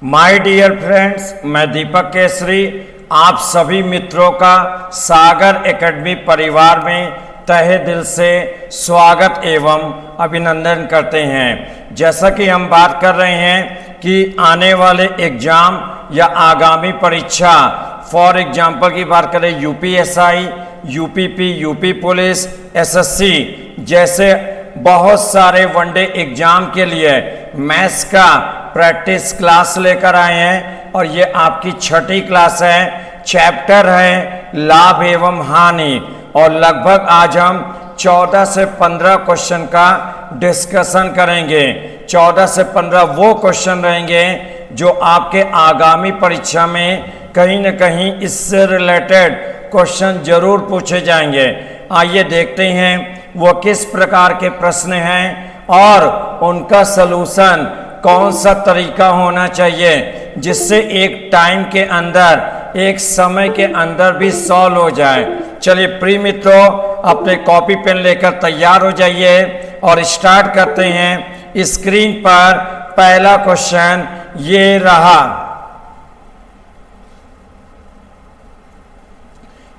My dear friends, मैं दीपक केसरी आप सभी मित्रों का सागर एकेडमी परिवार में तहे दिल से स्वागत एवं अभिनंदन करते हैं। जैसा कि हम बात कर रहे हैं कि आने वाले एग्जाम या आगामी परीक्षा, फॉर एग्जाम्पल की बात करें UPSI, UPP, UP police, SSC जैसे बहुत सारे वनडे एग्जाम के लिए मैथ्स का प्रैक्टिस क्लास लेकर आए हैं और ये आपकी छठी क्लास है। चैप्टर है लाभ एवं हानि और लगभग आज हम 14 से 15 क्वेश्चन का डिस्कशन करेंगे। 14 से 15 वो क्वेश्चन रहेंगे जो आपके आगामी परीक्षा में कहीं न कहीं इससे रिलेटेड क्वेश्चन जरूर पूछे जाएंगे। आइए देखते हैं वो किस प्रकार के प्रश्न हैं और उनका सलूशन कौन सा तरीका होना चाहिए जिससे एक टाइम के अंदर, एक समय के अंदर भी सॉल्व हो जाए। चलिए प्रिय मित्रों, अपने कॉपी पेन लेकर तैयार हो जाइए और स्टार्ट करते हैं। स्क्रीन पर पहला क्वेश्चन ये रहा।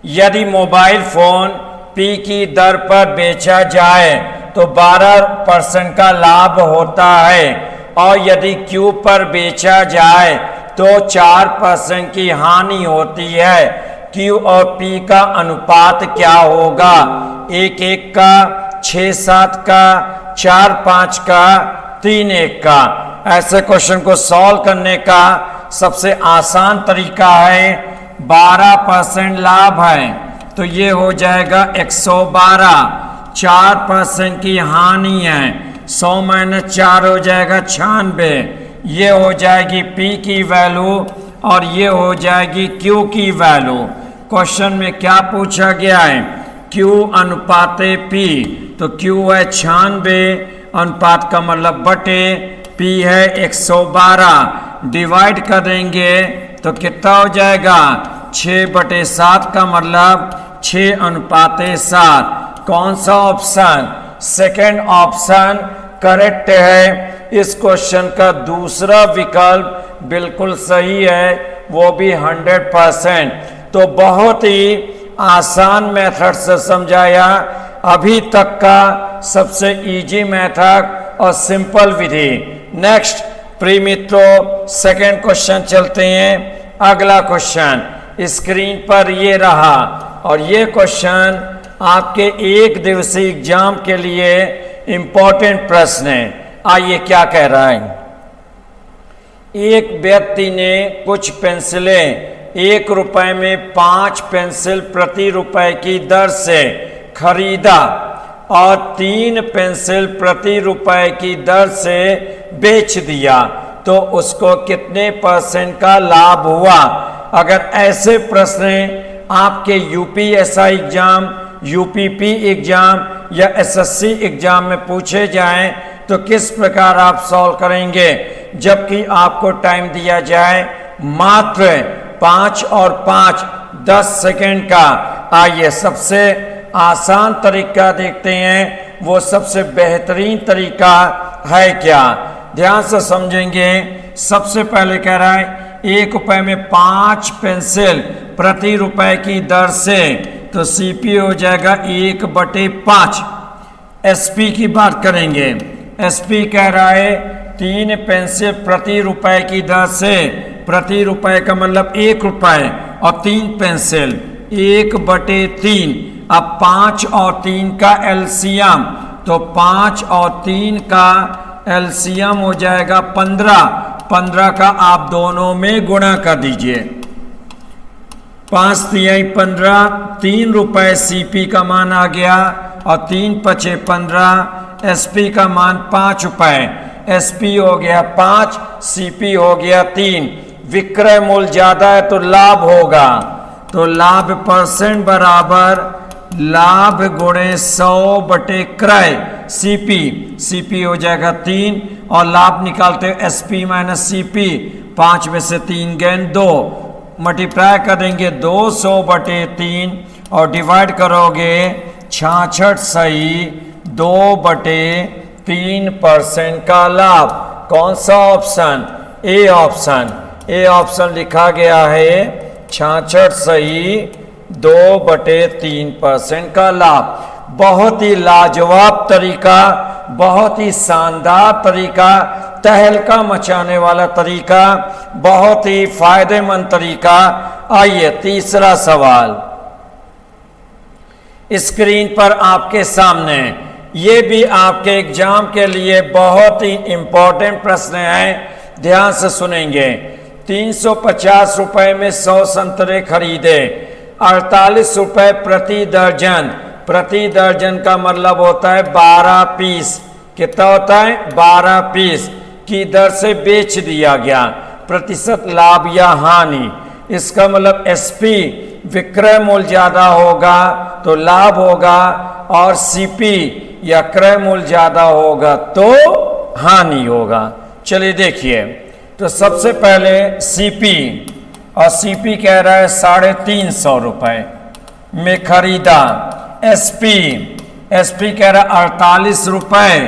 यदि मोबाइल फोन P की दर पर बेचा जाए तो 12% का लाभ होता है और यदि Q पर बेचा जाए तो 4% की हानि होती है। Q और P का अनुपात क्या होगा? 1:1 का, 6:7 का, 4:5 का, 3:1 का। ऐसे क्वेश्चन को सॉल्व करने का सबसे आसान तरीका है 12% लाभ है तो ये हो जाएगा 112। 4% की हानि है, 100 - 4 हो जाएगा 96। ये हो जाएगी P की वैल्यू और ये हो जाएगी Q की वैल्यू। क्वेश्चन में क्या पूछा गया है? Q अनुपाते P, तो Q है 96, अनुपात का मतलब बटे, P है 112। डिवाइड करेंगे तो कितना हो जाएगा? 6/7 का मतलब 6:7। कौन सा ऑप्शन? सेकेंड ऑप्शन करेक्ट है। इस क्वेश्चन का दूसरा विकल्प बिल्कुल सही है, वो भी 100%। तो बहुत ही आसान मेथड से समझाया, अभी तक का सबसे इजी मेथड और सिंपल विधि। नेक्स्ट प्रिय मित्रों, सेकेंड क्वेश्चन चलते हैं। अगला क्वेश्चन स्क्रीन पर ये रहा और ये क्वेश्चन आपके एक दिवसीय एग्जाम के लिए इंपॉर्टेंट प्रश्न है। आइए क्या कह रहा है। एक व्यक्ति ने कुछ पेंसिलें 1 रुपए में 5 पेंसिल प्रति रुपए की दर से खरीदा और 3 पेंसिल प्रति रुपए की दर से बेच दिया तो उसको कितने % का लाभ हुआ? अगर ऐसे प्रश्न आपके यूपीएसआई एग्जाम, यूपीपी एग्जाम या एसएससी एग्जाम में पूछे जाएं तो किस प्रकार आप सॉल्व करेंगे, जबकि आपको टाइम दिया जाए मात्र 5 और 5 10 सेकेंड का। आइए सबसे आसान तरीका देखते हैं, वो सबसे बेहतरीन तरीका है क्या? ध्यान से समझेंगे। सबसे पहले कह रहा है 1 रुपए में 5 पेंसिल प्रति रुपए की दर से, तो सीपी हो जाएगा 1/5। एसपी की बात करेंगे। एसपी कह रहा है 3 पेंसिल प्रति रुपए की दर से, प्रति रुपए का मतलब 1 रुपए और 3 पेंसिल 1/3। अब 5 और 3 का एलसीएम, तो 5 और 3 का एलसीएम हो जाएगा 15। 15 का आप दोनों में गुणा कर दीजिए। 5 तिहाई 15, 3 रुपए सीपी का मान आ गया और 3 × 15, एसपी का मान 5 रुपए। एसपी हो गया 5, सीपी हो गया 3। विक्रय मूल्य ज्यादा है तो लाभ होगा, तो लाभ % बराबर लाभ गुणे 100/क्रय। सीपी हो जाएगा 3 और लाभ निकालते हैं एसपी - सीपी। 5 में से 3 गए 2, मल्टीप्लाई करेंगे 200/3 और डिवाइड करोगे 66 सही 2/3% का लाभ। कौन सा ऑप्शन? ए ऑप्शन लिखा गया है 66 सही 2/3% का लाभ। बहुत ही लाजवाब तरीका, बहुत ही शानदार तरीका, तहलका मचाने वाला तरीका, बहुत ही फायदेमंद तरीका। आइए तीसरा सवाल स्क्रीन पर आपके सामने, ये भी आपके एग्जाम के लिए बहुत ही इंपॉर्टेंट प्रश्न है, ध्यान से सुनेंगे। 350 रुपए में 100 संतरे खरीदे, 48 रुपए प्रति दर्जन, प्रति दर्जन का मतलब होता है 12 पीस, कितना होता है 12 पीस की दर से बेच दिया गया, प्रतिशत लाभ या हानि। इसका मतलब एसपी विक्रय मूल्य ज्यादा होगा तो लाभ होगा, और सीपी या क्रय मूल्य ज्यादा होगा तो हानि होगा। चलिए देखिए, तो सबसे पहले सीपी, और सीपी कह रहा है 350 रुपए में खरीदा। एसपी कह रहा है 48 रुपए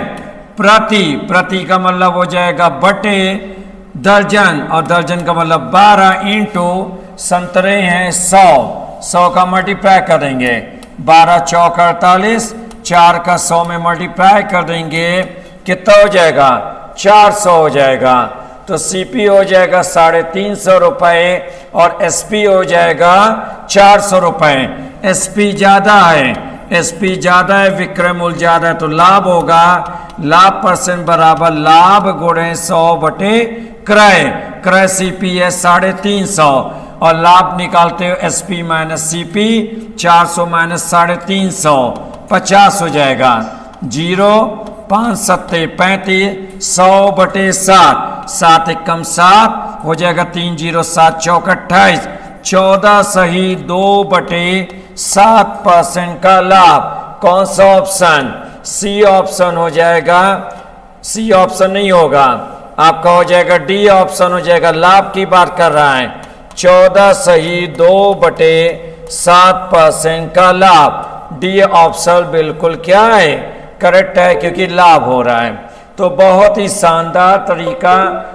प्रति, प्रति का मतलब हो जाएगा बटे दर्जन, और दर्जन का मतलब 12 इंटू संतरे हैं 100 का मल्टीप्लाई करेंगे, 12 चौक 48, 4 का 100 में मल्टीप्लाई कर देंगे, कितना हो जाएगा 400 हो जाएगा। तो सीपी हो जाएगा 350 रुपए और एसपी हो जाएगा 400 रुपए। एसपी ज्यादा है, एसपी ज्यादा है, विक्रय मूल्य ज्यादा है, तो लाभ होगा, लाभ परसेंट बराबर लाभ गुणे 100 बटे क्रय। क्रय सीपी है 350 और लाभ निकालते हो एसपी माइनस सीपी, 400 माइनस 350 50 हो जाएगा। 0 5 सत्ते 35, 100 बटे 7, 7 एकम 7 हो जाएगा, 3 0 7 चौक 28, 14 सही 2/7% का लाभ। कौन सा ऑप्शन? सी ऑप्शन हो जाएगा। सी ऑप्शन नहीं होगा, आपका हो जाएगा डी ऑप्शन हो जाएगा, लाभ की बात कर रहा है। 14 सही 2/7% का लाभ। डी ऑप्शन बिल्कुल क्या है, करेक्ट है, क्योंकि लाभ हो रहा है। तो बहुत ही शानदार तरीका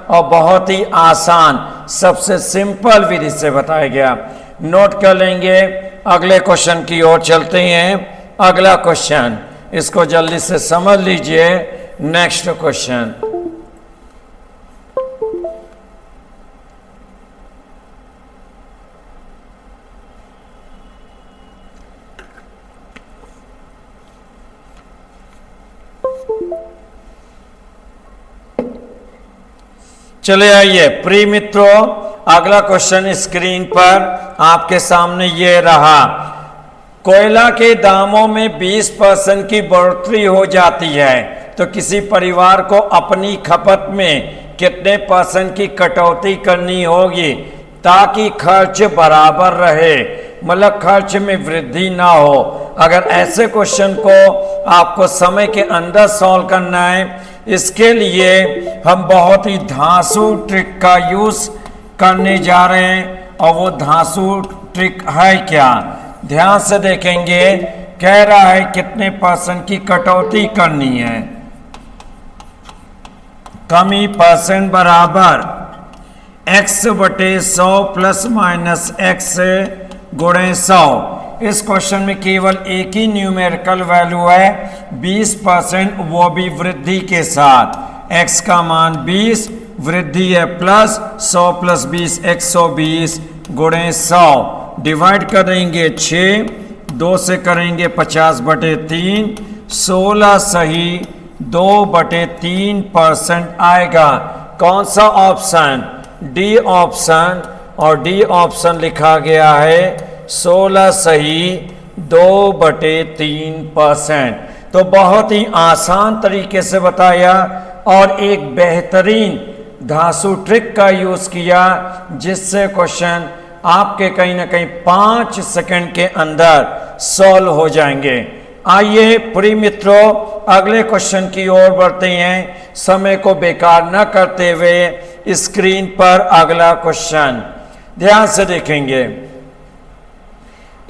और बहुत ही आसान, सबसे सिंपल विधि से बताया गया। नोट कर लेंगे, अगले क्वेश्चन की ओर चलते हैं। अगला क्वेश्चन, इसको जल्दी से समझ लीजिए। नेक्स्ट क्वेश्चन, चले आइए प्रिय मित्रों, अगला क्वेश्चन स्क्रीन पर आपके सामने ये रहा। कोयला के दामों में 20% की बढ़ोतरी हो जाती है तो किसी परिवार को अपनी खपत में कितने % की कटौती करनी होगी ताकि खर्च बराबर रहे, मतलब खर्च में वृद्धि ना हो। अगर ऐसे क्वेश्चन को आपको समय के अंदर सॉल्व करना है, इसके लिए हम बहुत ही धांसू ट्रिक का यूज करने जा रहे हैं। और वो धांसू ट्रिक है क्या, ध्यान से देखेंगे। कह रहा है कितने % की कटौती करनी है। कमी % बराबर x बटे 100 प्लस माइनस x गुणे 100। इस क्वेश्चन में केवल एक ही न्यूमेरिकल वैल्यू है 20%, वो भी वृद्धि के साथ। x का मान 20, वृद्धि है प्लस 100 प्लस 20 120 गुणे 100। डिवाइड करेंगे 6, 2 से करेंगे 50 बटे 3, 16 सही 2/3% आएगा। कौन सा ऑप्शन? डी ऑप्शन, और डी ऑप्शन लिखा गया है 16 सही 2/3%। तो बहुत ही आसान तरीके से बताया और एक बेहतरीन धांसू ट्रिक का यूज किया, जिससे क्वेश्चन आपके कहीं ना कहीं 5 सेकंड के अंदर सॉल्व हो जाएंगे। आइए प्रिय मित्रों, अगले क्वेश्चन की ओर बढ़ते हैं, समय को बेकार न करते हुए। स्क्रीन पर अगला क्वेश्चन ध्यान से देखेंगे।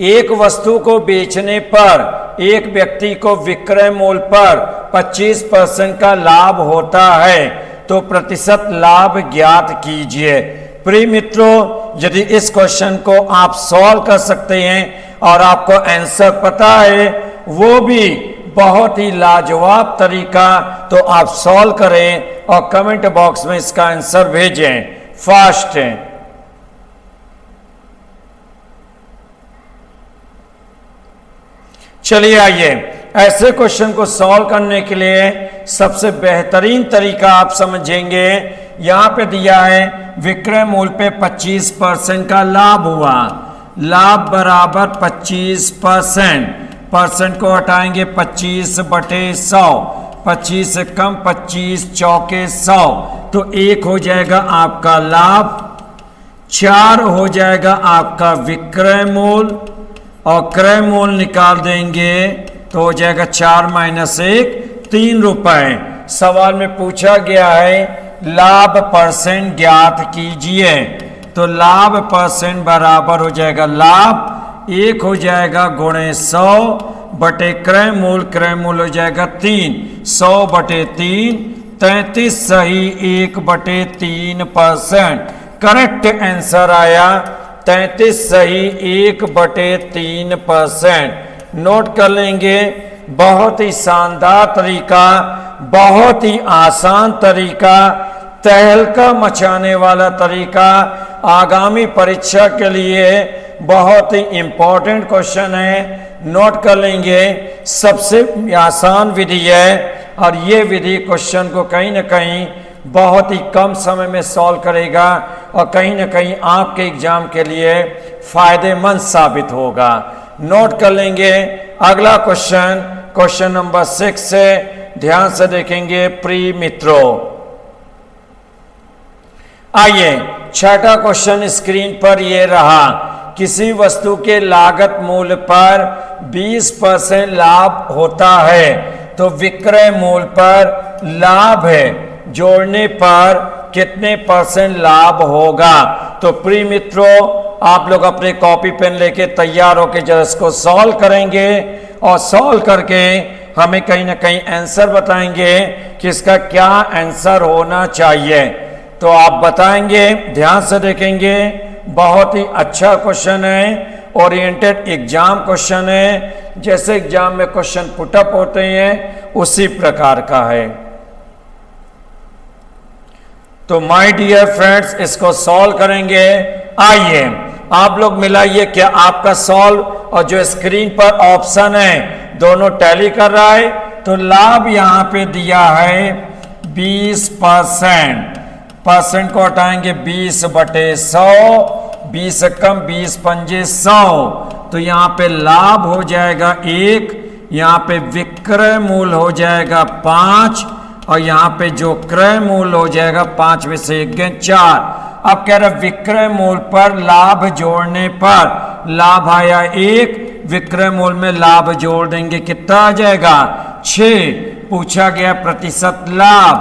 एक वस्तु को बेचने पर एक व्यक्ति को विक्रय मूल्य पर 25% का लाभ होता है तो प्रतिशत लाभ ज्ञात कीजिए। प्रिय मित्रों, यदि इस क्वेश्चन को आप सॉल्व कर सकते हैं और आपको आंसर पता है, वो भी बहुत ही लाजवाब तरीका, तो आप सॉल्व करें और कमेंट बॉक्स में इसका आंसर भेजें फास्ट। चलिए आइए, ऐसे क्वेश्चन को सॉल्व करने के लिए सबसे बेहतरीन तरीका आप समझेंगे। यहां पे दिया है विक्रय मूल्य पे 25% का लाभ हुआ, लाभ बराबर 25%, परसेंट को हटाएंगे 25/100, 25 से कम 25 चौके 100, तो 1 हो जाएगा आपका लाभ, 4 हो जाएगा आपका विक्रय मूल्य और क्रय मूल्य निकाल देंगे तो हो जाएगा 4 - 1 3 रुपए। सवाल में पूछा गया है लाभ परसेंट ज्ञात कीजिए, तो लाभ परसेंट बराबर हो जाएगा लाभ 1 हो जाएगा गुणे 100 बटे क्रय मूल्य हो जाएगा 3, 100/3 33 सही 1/3%। करेक्ट आंसर आया 33 सही 1/3%। नोट कर लेंगे, बहुत ही शानदार तरीका, बहुत ही आसान तरीका, तहलका मचाने वाला तरीका, आगामी परीक्षा के लिए बहुत ही इंपॉर्टेंट क्वेश्चन है। नोट कर लेंगे, सबसे आसान विधि है और ये विधि क्वेश्चन को कहीं ना कहीं बहुत ही कम समय में सॉल्व करेगा और कहीं ना कहीं आपके एग्जाम के लिए फायदेमंद साबित होगा। नोट कर लेंगे अगला क्वेश्चन, क्वेश्चन नंबर 6 से ध्यान से देखेंगे प्रिय मित्रों। आइए, छठा क्वेश्चन स्क्रीन पर ये रहा, किसी वस्तु के लागत मूल्य पर 20% लाभ होता है तो विक्रय मूल्य पर लाभ है जोड़ने पर कितने % लाभ होगा। तो प्रिय मित्रों, आप लोग अपने कॉपी पेन लेके तैयार होकर जरा इसको सॉल्व करेंगे और सॉल्व करके हमें कहीं ना कहीं आंसर बताएंगे कि इसका क्या आंसर होना चाहिए। तो आप बताएंगे, ध्यान से देखेंगे, बहुत ही अच्छा क्वेश्चन है, ओरिएंटेड एग्जाम क्वेश्चन है, जैसे एग्जाम में क्वेश्चन पुटअप होते हैं उसी प्रकार का है। तो माय डियर फ्रेंड्स, इसको सॉल्व करेंगे। आइए आप लोग मिलाइए, क्या आपका सॉल्व और जो स्क्रीन पर ऑप्शन है दोनों टैली कर रहा है। तो लाभ यहां पे दिया है 20%, परसेंट को हटाएंगे 20/100, 20 से कम 20 पंजे 100, तो यहाँ पे लाभ हो जाएगा 1, यहाँ पे विक्रय मूल्य हो जाएगा 5 और यहाँ पे जो क्रय मूल्य हो जाएगा 5 में से 1 गए 4। अब कह रहे विक्रय मूल्य पर लाभ जोड़ने पर लाभ आया 1, विक्रय मूल्य में लाभ जोड़ देंगे कितना आ जाएगा 6। पूछा गया प्रतिशत लाभ,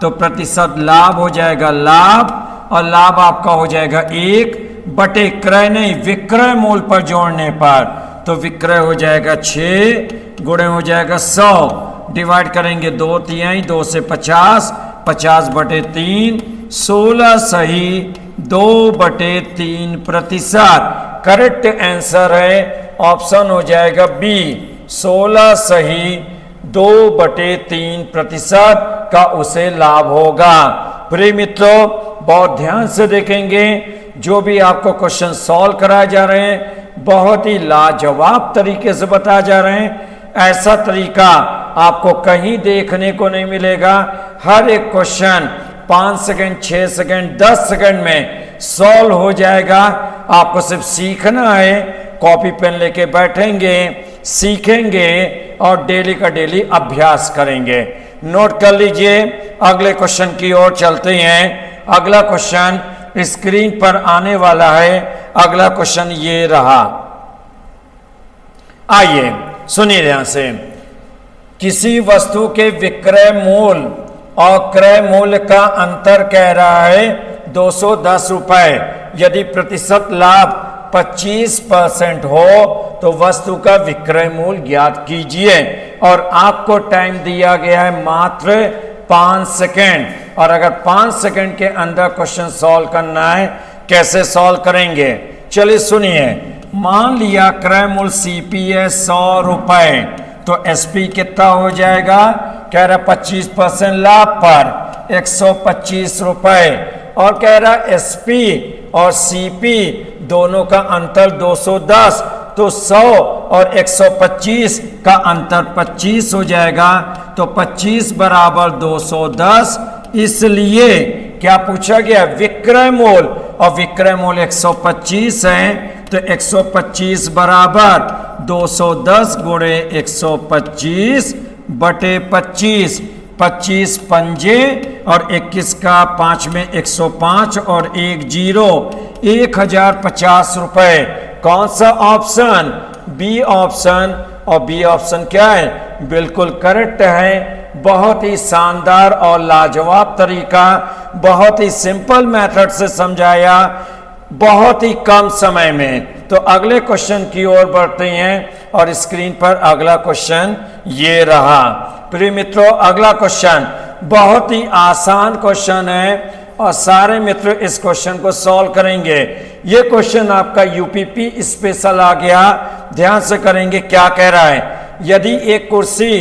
तो प्रतिशत लाभ हो जाएगा लाभ और लाभ आपका हो जाएगा 1 बटे क्रय नहीं विक्रय मूल्य पर जोड़ने पर, तो विक्रय हो जाएगा 6 गुणे हो जाएगा 100, डिवाइड करेंगे 2 तिहाई 2 से 50, 50/3 16 सही 2/3%। करेक्ट आंसर है ऑप्शन हो जाएगा बी, 16 सही 2/3% का उसे लाभ होगा। प्रिय मित्रों, बहुत ध्यान से देखेंगे, जो भी आपको क्वेश्चन सॉल्व कराए जा रहे हैं बहुत ही लाजवाब तरीके से बताए जा रहे हैं। ऐसा तरीका आपको कहीं देखने को नहीं मिलेगा। हर एक क्वेश्चन 5 सेकंड, 6 सेकंड, 10 सेकंड में सॉल्व हो जाएगा। आपको सिर्फ सीखना है, कॉपी पेन लेके बैठेंगे, सीखेंगे और डेली का डेली अभ्यास करेंगे। नोट कर लीजिए, अगले क्वेश्चन की ओर चलते हैं। अगला क्वेश्चन स्क्रीन पर आने वाला है। अगला क्वेश्चन ये रहा, आइए सुनिए ध्यान से। किसी वस्तु के विक्रय मूल्य और क्रय मूल्य का अंतर कह रहा है 210 रुपए। यदि प्रतिशत लाभ 25% हो तो वस्तु का विक्रय मूल्य ज्ञात कीजिए और आपको टाइम दिया गया है मात्र 5 सेकेंड, और अगर 5 सेकेंड के अंदर क्वेश्चन सॉल्व करना है, कैसे सॉल्व करेंगे चलिए सुनिए। मान लिया क्रय मूल्य सीपी है 100 रुपए, तो एसपी कितना हो जाएगा, कह रहा 25% लाभ पर 125 रुपए, और कह रहा एसपी और सीपी दोनों का अंतर 210, तो 100 और 125 का अंतर 25 हो जाएगा, तो 25 बराबर 210। इसलिए क्या पूछा गया, विक्रय मूल्य, और विक्रय मूल्य 125 है, तो 125 बराबर 210 गुणे 125 बटे 25, 25 पंजे और 21 का 5 में 105 और 1 जीरो, 1050 रुपए। कौन सा ऑप्शन, बी ऑप्शन, और बी ऑप्शन क्या है, बिल्कुल करेक्ट है। बहुत ही शानदार और लाजवाब तरीका, बहुत ही सिंपल मेथड से समझाया, बहुत ही कम समय में। तो अगले क्वेश्चन की ओर बढ़ते हैं, और स्क्रीन पर अगला क्वेश्चन ये रहा। प्रिय मित्रों, अगला क्वेश्चन बहुत ही आसान क्वेश्चन है, और सारे मित्र इस क्वेश्चन को सॉल्व करेंगे। ये क्वेश्चन आपका यूपीपी स्पेशल आ गया, ध्यान से करेंगे। क्या कह रहा है, यदि एक कुर्सी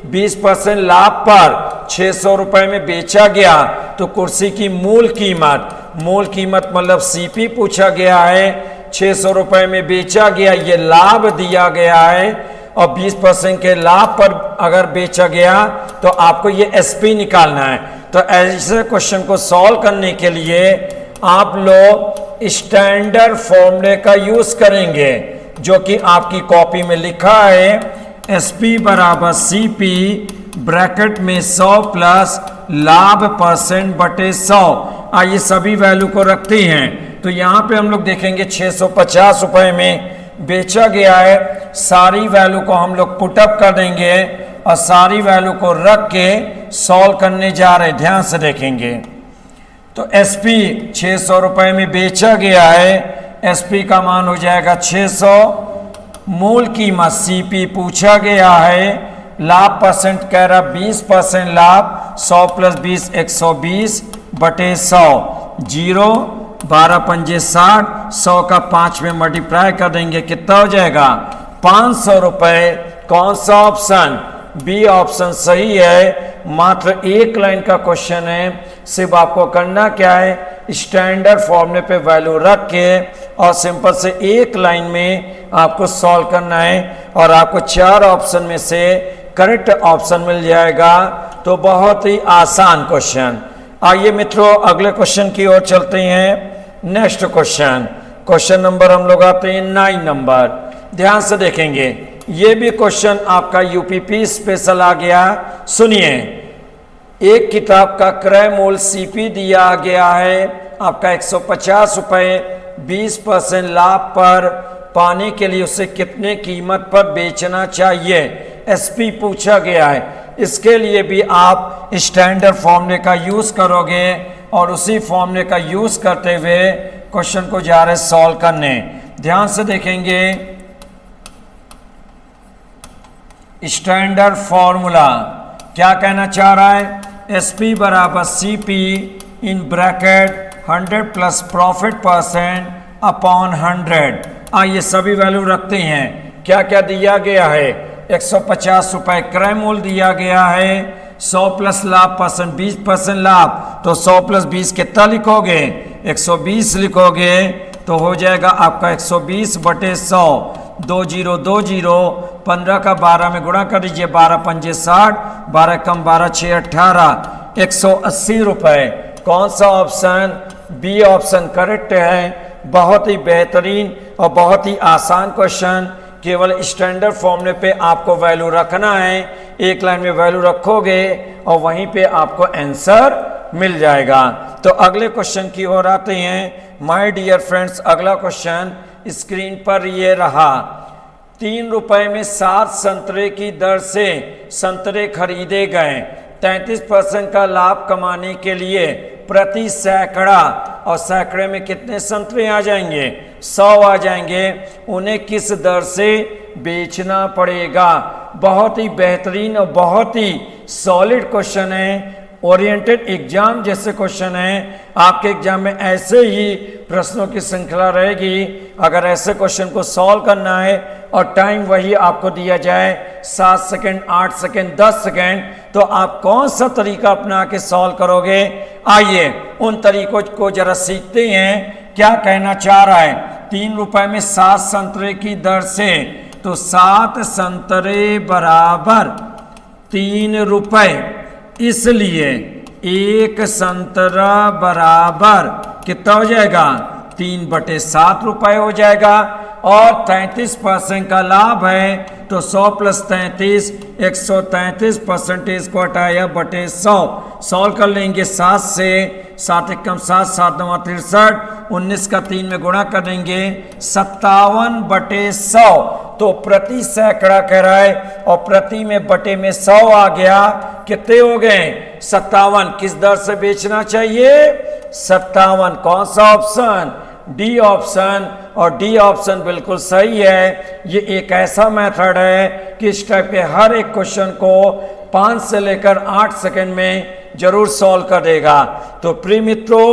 20% लाभ पर 600 रुपए में बेचा गया, तो कुर्सी की मूल कीमत मतलब सीपी पूछा गया है, 600 रुपए में बेचा गया, ये लाभ दिया गया है, और 20% के लाभ पर अगर बेचा गया तो आपको ये एसपी निकालना है। तो ऐसे क्वेश्चन को सॉल्व करने के लिए आप लोग स्टैंडर्ड फॉर्मूले का यूज करेंगे, जो कि आपकी कॉपी में लिखा है, एसपी बराबर सीपी ब्रैकेट में 100 प्लस लाभ परसेंट बटे 100। आइए सभी वैल्यू को रखते हैं। तो यहाँ पे हम लोग देखेंगे 650 रुपए में बेचा गया है, सारी वैल्यू को हम लोग पुटअप कर देंगे, और सारी वैल्यू को रख के सॉल्व करने जा रहे हैं। ध्यान से देखेंगे। तो एसपी 600 रुपए में बेचा गया है, एसपी का मान हो जाएगा 600, मूल कीमत सीपी पूछा गया है, लाभ परसेंट कह रहा 20% लाभ, 100 प्लस 20 120 बटे 100, जीरो, 12 पंजे 60, 100 का 5 में मल्टीप्लाई कर देंगे, कितना हो जाएगा 500 रुपए। कौन सा ऑप्शन, बी ऑप्शन सही है। मात्र एक लाइन का क्वेश्चन है, सिर्फ आपको करना क्या है, स्टैंडर्ड फॉर्मूले पे वैल्यू रख के और सिंपल से एक लाइन में आपको सॉल्व करना है, और आपको 4 ऑप्शन में से करेक्ट ऑप्शन मिल जाएगा। तो बहुत ही आसान क्वेश्चन। आइए मित्रों अगले क्वेश्चन की ओर चलते हैं। नेक्स्ट क्वेश्चन नंबर हम लोग आते हैं 9 नंबर। ध्यान से देखेंगे, ये भी क्वेश्चन आपका यूपीपी स्पेशल आ गया। सुनिए, एक किताब का क्रय मूल्य सीपी दिया गया है आपका 150 रुपए, 20% लाभ पर पाने के लिए उसे कितने कीमत पर बेचना चाहिए, एसपी पूछा गया है। इसके लिए भी आप स्टैंडर्ड फॉर्मूले का यूज करोगे, और उसी फॉर्मूले का यूज करते हुए क्वेश्चन को जा रहे सॉल्व करने। ध्यान से देखेंगे, स्टैंडर्ड फॉर्मूला क्या कहना चाह रहा है, एसपी बराबर CP in bracket 100 plus profit percent upon 100। आइए सभी वैल्यू रखते हैं। क्या क्या दिया गया है, 150 रुपए क्रय मूल्य दिया गया है, 100 प्लस लाभ परसेंट 20% लाभ, तो 100 प्लस 20 कितना लिखोगे, 120 लिखोगे, तो हो जाएगा आपका 120 बटे 100, 2 जीरो 2 जीरो, 15 का 12 में गुणा कर दीजिए, 12 पंजे 60, 12 कम 12 6 18, 180 रुपए। कौन सा ऑप्शन, बी ऑप्शन करेक्ट है। बहुत ही बेहतरीन और बहुत ही आसान क्वेश्चन, केवल स्टैंडर्ड फॉर्मूले पे आपको वैल्यू रखना है, एक लाइन में वैल्यू रखोगे और वहीं पे आपको आंसर मिल जाएगा। तो अगले क्वेश्चन की ओर आते हैं माय डियर फ्रेंड्स। अगला क्वेश्चन स्क्रीन पर ये रहा, 3 रुपए में 7 संतरे की दर से संतरे खरीदे गए, 33% का लाभ कमाने के लिए प्रति सैकड़ा, और सैकड़े में कितने संतरे आ जाएंगे, 100 आ जाएंगे, उन्हें किस दर से बेचना पड़ेगा। बहुत ही बेहतरीन और बहुत ही सॉलिड क्वेश्चन है। ओरिएंटेड एग्जाम जैसे क्वेश्चन है, आपके एग्जाम में ऐसे ही प्रश्नों की श्रृंखला रहेगी। अगर ऐसे क्वेश्चन को सॉल्व करना है और टाइम वही आपको दिया जाए 7 सेकंड, 8 सेकंड, 10 सेकंड, तो आप कौन सा तरीका अपना के सॉल्व करोगे? आइए उन तरीकों को जरा सीखते हैं। क्या कहना चाह रहा है? 3 रुपए में 7 संतरे की दर से, तो 7 संतरे बराबर 3 रुपए, इसलिए 1 संतरा बराबर कितना हो जाएगा? 3/7 रुपए हो जाएगा। और 33% का लाभ है, तो 100 + 33, 133 परसेंटेज को हटाया बटे 100। सॉल्व कर लेंगे 7 से, 7 एकम 7, 7 9 63, 19 का 3 में गुणा कर देंगे 57/100। तो प्रति सैकड़ा कह रहा है और प्रति में बटे में 100 आ गया। कितने हो गए? 57। किस दर से बेचना चाहिए? 57। कौन सा ऑप्शन? D option. और डी ऑप्शन बिल्कुल सही है। ये एक ऐसा मेथड है कि इस टाइप के हर एक क्वेश्चन को 5 से लेकर 8 सेकंड में जरूर सॉल्व कर देगा। तो प्रिय मित्रों,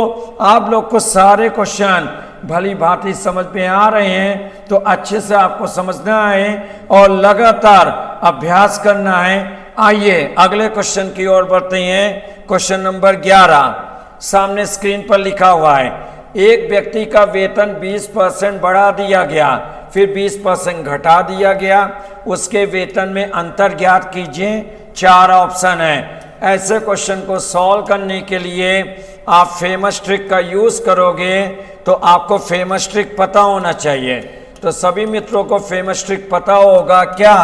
आप लोग को सारे क्वेश्चन भली भांति समझ में आ रहे हैं, तो अच्छे से आपको समझना है और लगातार अभ्यास करना है। आइए अगले क्वेश्चन की ओर बढ़ते हैं। क्वेश्चन नंबर 11 सामने स्क्रीन पर लिखा हुआ है। एक व्यक्ति का वेतन 20% बढ़ा दिया गया, फिर 20% घटा दिया गया। उसके वेतन में अंतर ज्ञात कीजिए। 4 ऑप्शन है। ऐसे क्वेश्चन को सॉल्व करने के लिए आप फेमस ट्रिक का यूज करोगे, तो आपको फेमस ट्रिक पता होना चाहिए। तो सभी मित्रों को फेमस ट्रिक पता होगा क्या?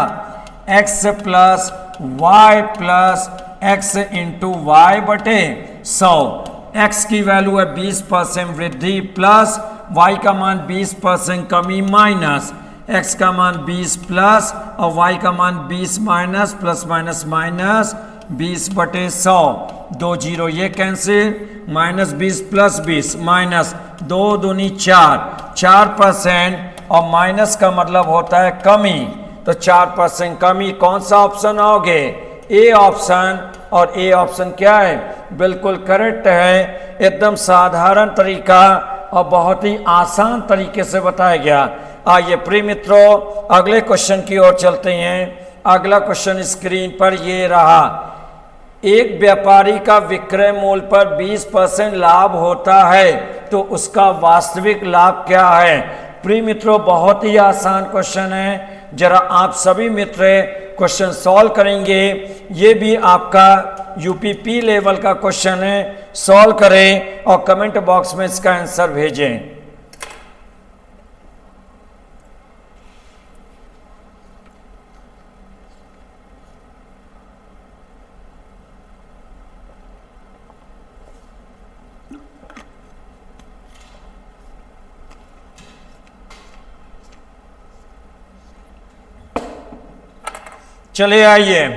x + y + x × y बटे 100। x की वैल्यू है 20% वृद्धि प्लस y का मान 20% कमी माइनस x का मान 20 प्लस और y का मान 20 माइनस प्लस माइनस माइनस 20/100। 2 0 ये कैंसिल, -20 + 20 माइनस 2 दूनी 4, 4% और माइनस का मतलब होता है कमी। तो 4% कमी। कौन सा ऑप्शन आओगे? A option. और ए ऑप्शन क्या है? बिल्कुल करेक्ट है। एकदम साधारण तरीका और बहुत ही आसान तरीके से बताया गया। आइए प्रिय मित्रों अगले क्वेश्चन की ओर चलते हैं। अगला क्वेश्चन स्क्रीन पर ये रहा। एक व्यापारी का विक्रय मूल्य पर 20% लाभ होता है, तो उसका वास्तविक लाभ क्या है? प्रिय मित्रों बहुत ही आसान क्वेश्चन है। जरा आप सभी मित्र क्वेश्चन सॉल्व करेंगे। ये भी आपका यूपीपी लेवल का क्वेश्चन है। सॉल्व करें और कमेंट बॉक्स में इसका आंसर भेजें। चले आइए।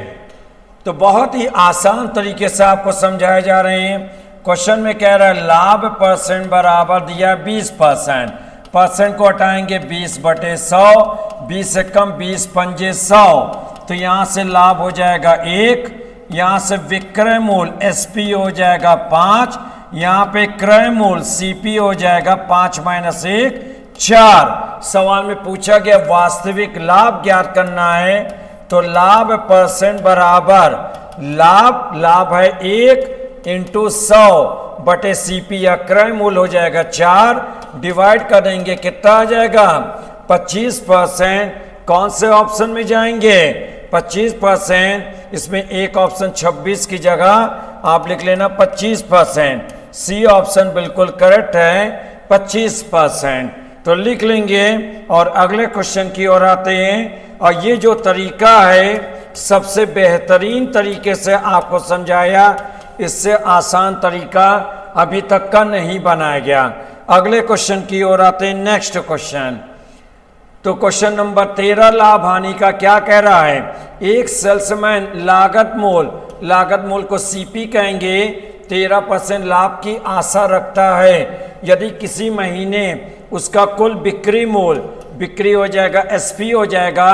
तो बहुत ही आसान तरीके से आपको समझाए जा रहे हैं। क्वेश्चन में कह रहा है लाभ परसेंट बराबर दिया 20%। परसेंट को हटाएंगे 20/100, 20 से कम 20 पंजे 100। तो यहाँ से लाभ हो जाएगा 1, यहाँ से विक्रय मूल्य एसपी हो जाएगा 5, यहाँ पे क्रय मूल्य सीपी हो जाएगा 5 - 1 4। सवाल में पूछा गया वास्तविक लाभ ज्ञात करना है। तो लाभ परसेंट बराबर लाभ है 1 × 100 सीपी या क्रय मूल्य हो जाएगा 4। डिवाइड कर देंगे कितना आ जाएगा? 25%। कौन से ऑप्शन में जाएंगे? 25%। इसमें एक ऑप्शन 26 की जगह आप लिख लेना 25%। सी ऑप्शन बिल्कुल करेक्ट है 25%। तो लिख लेंगे और अगले क्वेश्चन की ओर आते हैं। और ये जो तरीका है सबसे बेहतरीन तरीके से आपको समझाया। इससे आसान तरीका अभी तक का नहीं बनाया गया। अगले क्वेश्चन की ओर आते हैं। Next question. तो क्वेश्चन नंबर 13 लाभ हानि का क्या कह रहा है? एक सेल्समैन लागत मूल्य को सीपी कहेंगे 13% लाभ की आशा रखता है। यदि किसी महीने उसका कुल बिक्री हो जाएगा एसपी हो जाएगा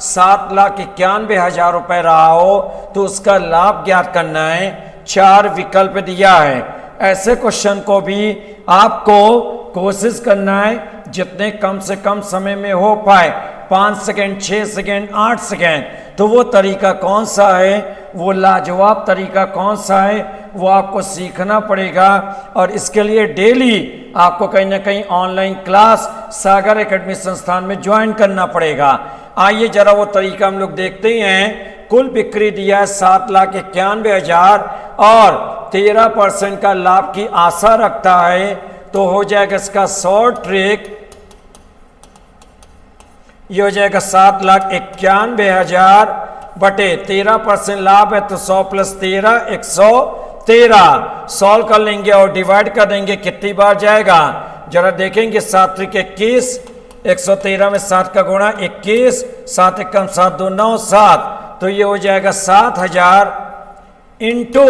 7,91,000 रुपए रहा हो, तो उसका लाभ ज्ञात करना है। 4 विकल्प दिया है। ऐसे क्वेश्चन को भी आपको कोशिश करना है जितने कम से कम समय में हो पाए, 5 सेकेंड, 6 सेकेंड, 8 सेकेंड। तो वो तरीका कौन सा है, वो लाजवाब तरीका कौन सा है, वो आपको सीखना पड़ेगा। और इसके लिए डेली आपको कहीं ना कहीं ऑनलाइन क्लास सागर एकेडमी संस्थान में ज्वाइन करना पड़ेगा। आइए जरा वो तरीका हम लोग देखते हैं। कुल बिक्री दिया है 7,91,000 और 13% का लाभ की आशा रखता है, तो हो जाएगा इसका शॉर्ट ट्रिक, ये हो जाएगा 7,91,000 बटे 13% लाभ है तो 100 + 13 113। सॉल्व कर लेंगे और डिवाइड कर देंगे, कितनी बार जाएगा जरा देखेंगे। 7 × 21, 113 में 7 का गुणा 21, 7 × 1 7 2 9 7, तो ये हो जाएगा 7,000 इंटू,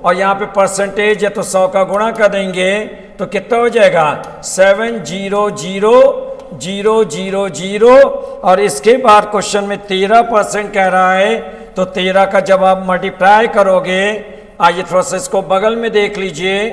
और यहाँ पे परसेंटेज है तो 100 का गुणा कर देंगे तो कितना हो जाएगा 7,000,000। और इसके बाद क्वेश्चन में 13% कह रहा है, तो 13 का जब आप मल्टीप्लाई करोगे, आइए थोड़ा सा इसको बगल में देख लीजिए,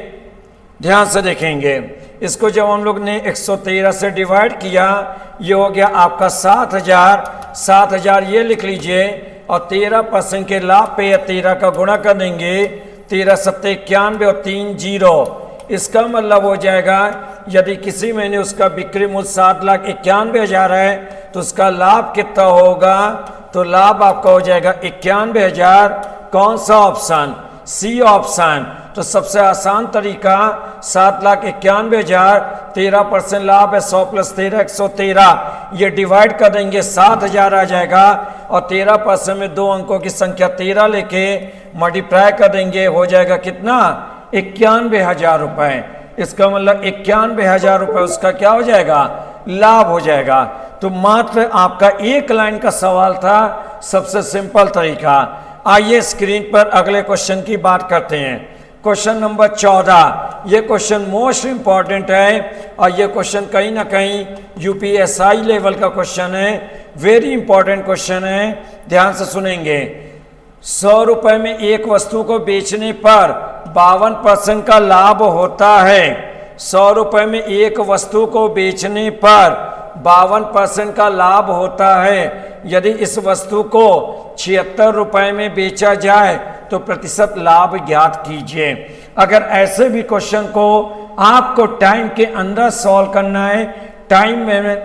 ध्यान से देखेंगे। इसको जब हम लोग ने 113 से डिवाइड किया, ये हो गया आपका 7,000। 7,000 ये लिख लीजिए, और 13% के लाभ पे 13 का गुणा कर देंगे, 13 × 7 = 91 और 3 0। इसका मतलब हो जाएगा यदि किसी महीने उसका बिक्री मूल्य 7,91,000 है तो उसका लाभ कितना होगा, तो लाभ आपका हो जाएगा 91,000। कौन सा ऑप्शन, सी ऑप्शन। तो सबसे आसान तरीका 7,91,000, 13% लाभ है, 100 + 13 113, ये डिवाइड कर देंगे 7,000 आ जाएगा, और 13% में 2 अंकों की संख्या 13 लेके मल्टीप्लाई कर देंगे, हो जाएगा कितना 91,000 रुपए। इसका मतलब 91,000 रुपए उसका क्या हो जाएगा, लाभ हो जाएगा। तो मात्र आपका एक लाइन का सवाल था, सबसे सिंपल तरीका। आइए स्क्रीन पर अगले क्वेश्चन की बात करते हैं। क्वेश्चन नंबर 14, ये क्वेश्चन मोस्ट इंपॉर्टेंट है, और ये क्वेश्चन कहीं ना कहीं यूपीएसआई लेवल का क्वेश्चन है, वेरी इंपॉर्टेंट क्वेश्चन है, ध्यान से सुनेंगे। 100 रुपए में एक वस्तु को बेचने पर 52% का लाभ होता है। 100 रुपए में एक वस्तु को बेचने पर 52% का लाभ होता है। यदि इस वस्तु को 76 रुपए में बेचा जाए तो प्रतिशत लाभ ज्ञात कीजिए। अगर ऐसे भी क्वेश्चन को आपको टाइम के अंदर सॉल्व करना है, टाइम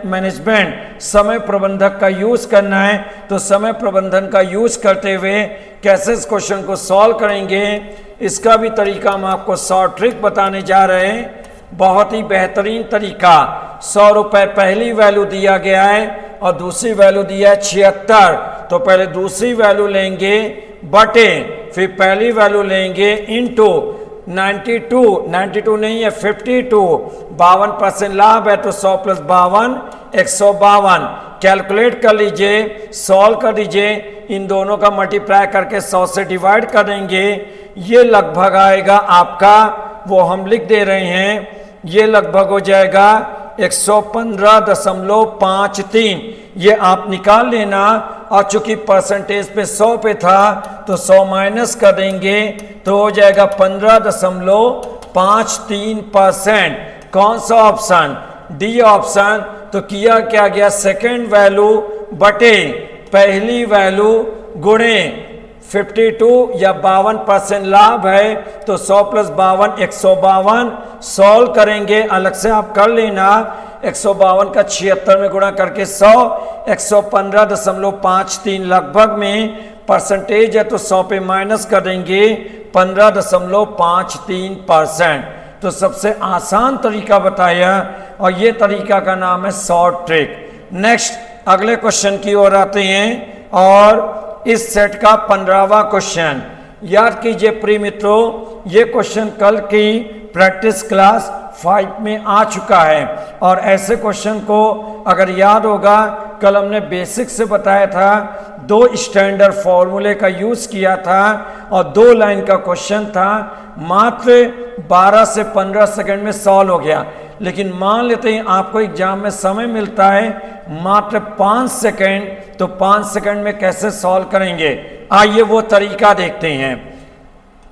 मैनेजमेंट, समय प्रबंधक का यूज करना है, तो समय प्रबंधन का यूज करते हुए कैसे इस क्वेश्चन को सॉल्व करेंगे, इसका भी तरीका हम आपको शॉर्ट ट्रिक बताने जा रहे हैं। बहुत ही बेहतरीन तरीका। 100 रुपए पहली वैल्यू दिया गया है और दूसरी वैल्यू दिया है 76, तो पहले दूसरी वैल्यू लेंगे बटे, फिर पहली वैल्यू लेंगे इंटू 92 नहीं है 52, 52% लाभ है तो 100 + 52 152। कैलकुलेट कर लीजिए, सॉल्व कर दीजिए, इन दोनों का मल्टीप्लाई करके 100 से डिवाइड कर देंगे, ये लगभग आएगा आपका, वो हम लिख दे रहे हैं, ये लगभग हो जाएगा 115.53। ये आप निकाल लेना, और चूंकि परसेंटेज पे 100 पे था तो 100 माइनस कर देंगे तो हो जाएगा 15.53%। कौन सा ऑप्शन, डी ऑप्शन। तो किया क्या गया, सेकेंड वैल्यू बटे पहली वैल्यू गुणे 52 या 52% लाभ है तो 100 + 52 152। सॉल्व करेंगे, अलग से आप कर लेना, 152 का 76 में गुणा करके 100, 115.53 लगभग में, परसेंटेज है तो 100 पे माइनस कर देंगे 15.53%। तो सबसे आसान तरीका बताया, और ये तरीका का नाम है शॉर्ट ट्रिक। नेक्स्ट अगले क्वेश्चन की ओर आते हैं, और इस सेट का 15वां क्वेश्चन। याद कीजिए प्रिय मित्रों, ये क्वेश्चन कल की प्रैक्टिस क्लास 5 में आ चुका है, और ऐसे क्वेश्चन को अगर याद होगा, कल हमने बेसिक से बताया था, 2 स्टैंडर्ड फॉर्मूले का यूज किया था और 2 लाइन का क्वेश्चन था, मात्र 12 से 15 सेकंड में सॉल्व हो गया। लेकिन मान लेते हैं आपको एग्जाम में समय मिलता है मात्र 5 सेकंड, तो 5 सेकंड में कैसे सॉल्व करेंगे, आइए वो तरीका देखते हैं।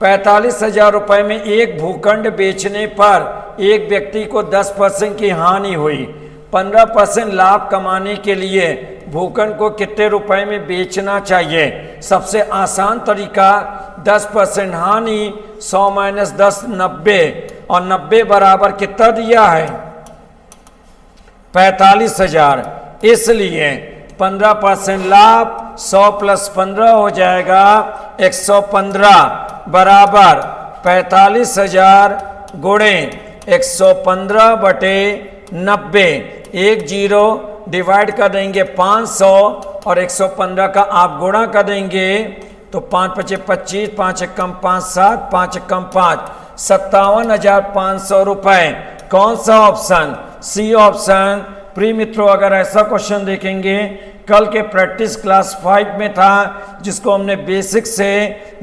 45,000 रुपये में एक भूखंड बेचने पर एक व्यक्ति को 10% की हानि हुई। 15% लाभ कमाने के लिए भूखंड को कितने रुपए में बेचना चाहिए? सबसे आसान तरीका 10% हानि, 100 माइनस 10 90, और 90 बराबर कितना दिया है? 45,000। इसलिए 15% लाभ 100 प्लस 15 हो जाएगा 115 बराबर 45,000 गुणे 115 बटे 90। एक जीरो डिवाइड कर देंगे 500 और 115 का आप गुणा कर देंगे तो 5 पचे 25, 5 एकम 5 7, 5 एकम 5, 57,500 रुपए। कौन सा ऑप्शन? C option. प्रिय मित्रों, अगर ऐसा क्वेश्चन देखेंगे कल के प्रैक्टिस क्लास 5 में था, जिसको हमने बेसिक से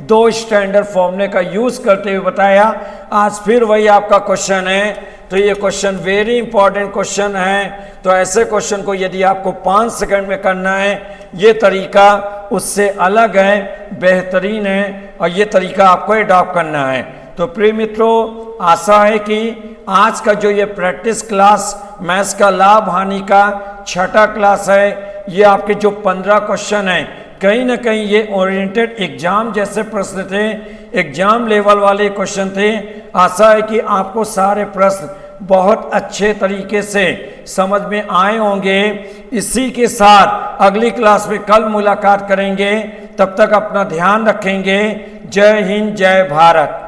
2 स्टैंडर्ड फॉर्मूले का यूज करते हुए बताया, आज फिर वही आपका क्वेश्चन है। तो ये क्वेश्चन वेरी इंपॉर्टेंट क्वेश्चन है। तो ऐसे क्वेश्चन को यदि आपको 5 सेकंड में करना है, ये तरीका उससे अलग है, बेहतरीन है, और ये तरीका आपको अडॉप्ट करना है। तो प्रिय मित्रों, आशा है कि आज का जो ये प्रैक्टिस क्लास मैथ्स का लाभ हानि का 6ठा क्लास है, ये आपके जो 15 क्वेश्चन हैं, कहीं ना कहीं ये ओरिएंटेड एग्जाम जैसे प्रश्न थे, एग्जाम लेवल वाले क्वेश्चन थे। आशा है कि आपको सारे प्रश्न बहुत अच्छे तरीके से समझ में आए होंगे। इसी के साथ अगली क्लास में कल मुलाकात करेंगे। तब तक अपना ध्यान रखेंगे। जय हिंद, जय भारत।